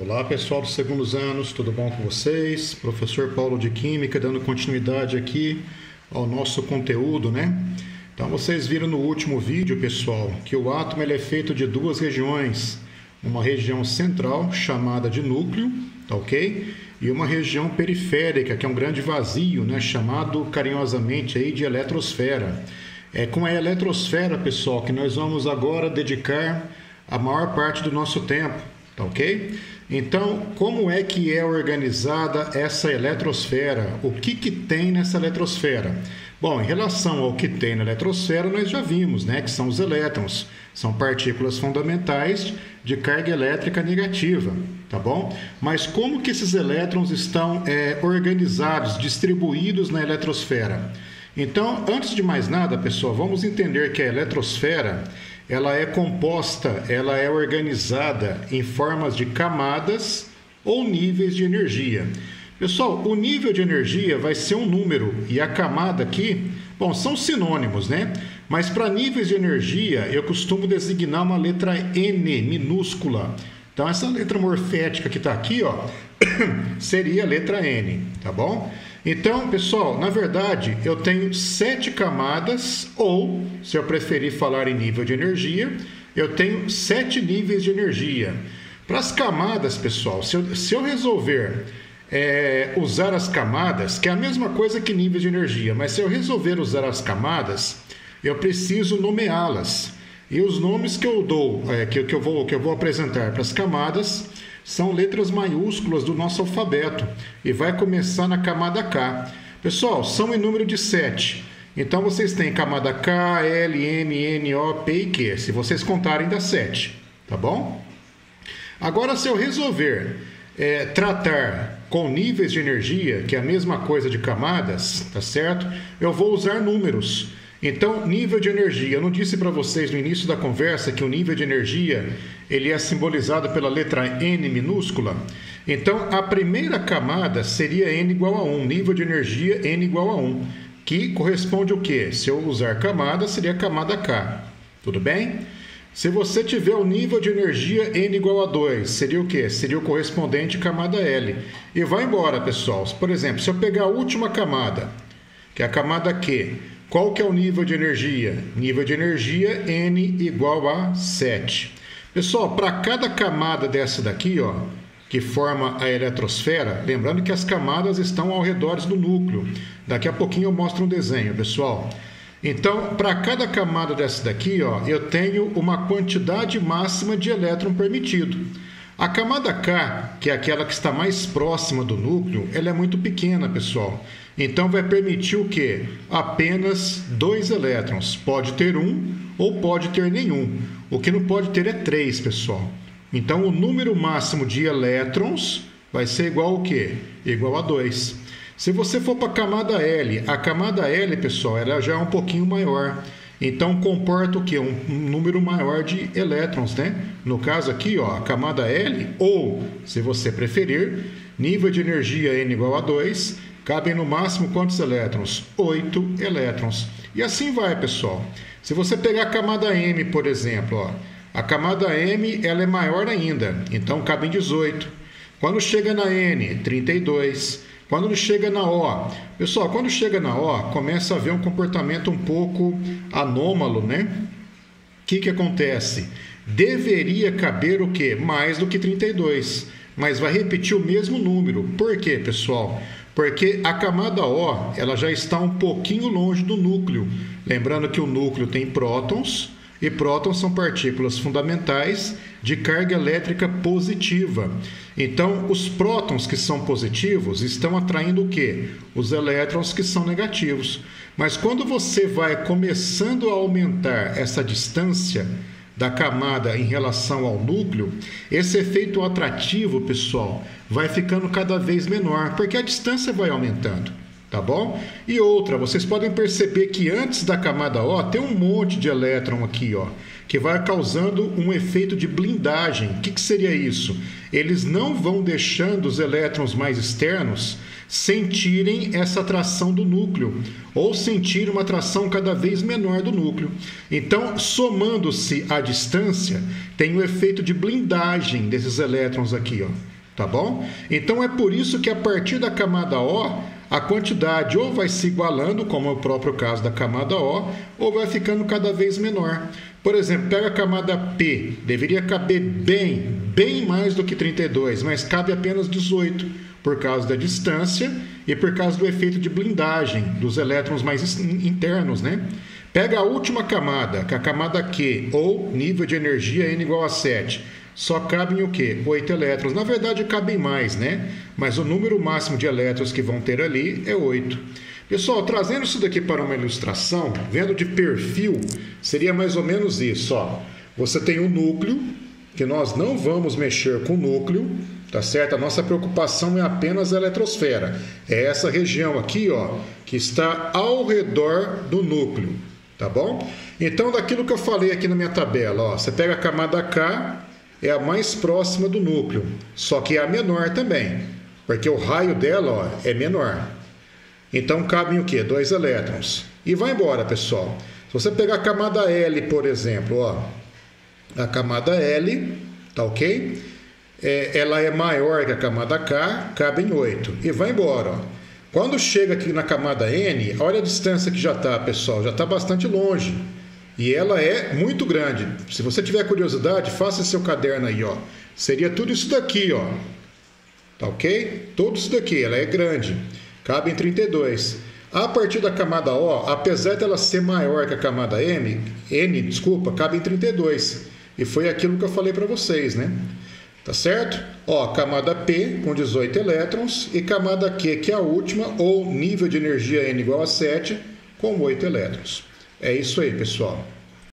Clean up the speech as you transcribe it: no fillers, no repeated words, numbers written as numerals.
Olá pessoal dos segundos anos, tudo bom com vocês? Professor Paulo de Química dando continuidade aqui ao nosso conteúdo, né? Então vocês viram no último vídeo, pessoal, que o átomo ele é feito de duas regiões. Uma região central, chamada de núcleo, tá ok? E uma região periférica, que é um grande vazio, né? Chamado carinhosamente aí de eletrosfera. É com a eletrosfera, pessoal, que nós vamos agora dedicar a maior parte do nosso tempo, tá ok? Então, como é que é organizada essa eletrosfera? O que tem nessa eletrosfera? Bom, em relação ao que tem na eletrosfera, nós já vimos, né, que são os elétrons. São partículas fundamentais de carga elétrica negativa, tá bom? Mas como que esses elétrons estão organizados, distribuídos na eletrosfera? Então, antes de mais nada, pessoal, vamos entender que a eletrosfera ela é composta, ela é organizada em formas de camadas ou níveis de energia. Pessoal, o nível de energia vai ser um número e a camada aqui, bom, são sinônimos, né? Mas para níveis de energia eu costumo designar uma letra N minúscula. Então essa letra morfética que está aqui, ó, seria a letra N, tá bom? Então, pessoal, na verdade, eu tenho 7 camadas, ou, se eu preferir falar em nível de energia, eu tenho 7 níveis de energia. Para as camadas, pessoal, se eu resolver usar as camadas, que é a mesma coisa que nível de energia, mas se eu resolver usar as camadas, eu preciso nomeá-las. E os nomes que eu dou, que eu vou apresentar para as camadas, são letras maiúsculas do nosso alfabeto e vai começar na camada K. Pessoal, são em número de 7. Então vocês têm camada K, L, M, N, O, P e Q. Se vocês contarem, dá 7. Tá bom? Agora, se eu resolver tratar com níveis de energia, que é a mesma coisa de camadas, tá certo? Eu vou usar números. Então, nível de energia, eu não disse para vocês no início da conversa que o nível de energia ele é simbolizado pela letra N minúscula? Então, a primeira camada seria N igual a 1, nível de energia N igual a 1, que corresponde ao quê? Se eu usar camada, seria a camada K, tudo bem? Se você tiver o nível de energia N igual a 2, seria o quê? Seria o correspondente camada L. E vai embora, pessoal. Por exemplo, se eu pegar a última camada, que é a camada Q, qual que é o nível de energia? Nível de energia N igual a 7. Pessoal, para cada camada dessa daqui, ó, que forma a eletrosfera, lembrando que as camadas estão ao redor do núcleo. Daqui a pouquinho eu mostro um desenho, pessoal. Então, para cada camada dessa daqui, ó, eu tenho uma quantidade máxima de elétron permitido. A camada K, que é aquela que está mais próxima do núcleo, ela é muito pequena, pessoal. Então, vai permitir o quê? Apenas 2 elétrons. Pode ter um ou pode ter nenhum. O que não pode ter é 3, pessoal. Então, o número máximo de elétrons vai ser igual ao quê? Igual a 2. Se você for para a camada L, pessoal, ela já é um pouquinho maior. Então, comporta o quê? Um número maior de elétrons, né? No caso aqui, ó, a camada L, ou, se você preferir, nível de energia N igual a 2, cabem no máximo quantos elétrons? 8 elétrons. E assim vai, pessoal. Se você pegar a camada M, por exemplo, ó, a camada M ela é maior ainda, então cabem 18. Quando chega na N, 32. Quando chega na O, pessoal, quando chega na O, começa a haver um comportamento um pouco anômalo, né? O que acontece? Deveria caber o quê? Mais do que 32, mas vai repetir o mesmo número. Por quê, pessoal? Porque a camada O, ela já está um pouquinho longe do núcleo. Lembrando que o núcleo tem prótons, e prótons são partículas fundamentais de carga elétrica positiva. Então, os prótons que são positivos estão atraindo o quê? Os elétrons que são negativos. Mas quando você vai começando a aumentar essa distância da camada em relação ao núcleo, esse efeito atrativo, pessoal, vai ficando cada vez menor, porque a distância vai aumentando. Tá bom? E outra, vocês podem perceber que antes da camada O tem um monte de elétron aqui, ó. que vai causando um efeito de blindagem. O que seria isso? Eles não vão deixando os elétrons mais externos sentirem essa atração do núcleo, ou sentir uma atração cada vez menor do núcleo. Então, somando-se à distância, tem o efeito de blindagem desses elétrons aqui, ó. Tá bom? Então, é por isso que a partir da camada O, a quantidade ou vai se igualando, como é o próprio caso da camada O, ou vai ficando cada vez menor. Por exemplo, pega a camada P, deveria caber bem mais do que 32, mas cabe apenas 18, por causa da distância e por causa do efeito de blindagem dos elétrons mais internos, né? Pega a última camada, que é a camada Q, ou nível de energia N igual a 7. Só cabem o quê? 8 elétrons. Na verdade, cabem mais, né? Mas o número máximo de elétrons que vão ter ali é 8. Pessoal, trazendo isso daqui para uma ilustração, vendo de perfil, seria mais ou menos isso, ó. Você tem o núcleo, que nós não vamos mexer com o núcleo, tá certo? A nossa preocupação é apenas a eletrosfera. É essa região aqui, ó, que está ao redor do núcleo, tá bom? Então, daquilo que eu falei aqui na minha tabela, ó, você pega a camada K, é a mais próxima do núcleo, só que é a menor também, porque o raio dela, ó, é menor. Então, cabem o quê? 2 elétrons. E vai embora, pessoal. Se você pegar a camada L, por exemplo, ó, a camada L, tá ok? Ela é maior que a camada K, cabem 8. E vai embora, ó. Quando chega aqui na camada N, olha a distância que já está, pessoal. Já está bastante longe. E ela é muito grande. Se você tiver curiosidade, faça seu caderno aí, ó. Seria tudo isso daqui, ó. Tá ok? Tudo isso daqui, ela é grande. Cabe em 32. A partir da camada O, apesar dela ser maior que a camada N, cabe em 32. E foi aquilo que eu falei para vocês, né? Tá certo? Ó, camada P com 18 elétrons e camada Q, que é a última, ou nível de energia N igual a 7, com 8 elétrons. É isso aí, pessoal.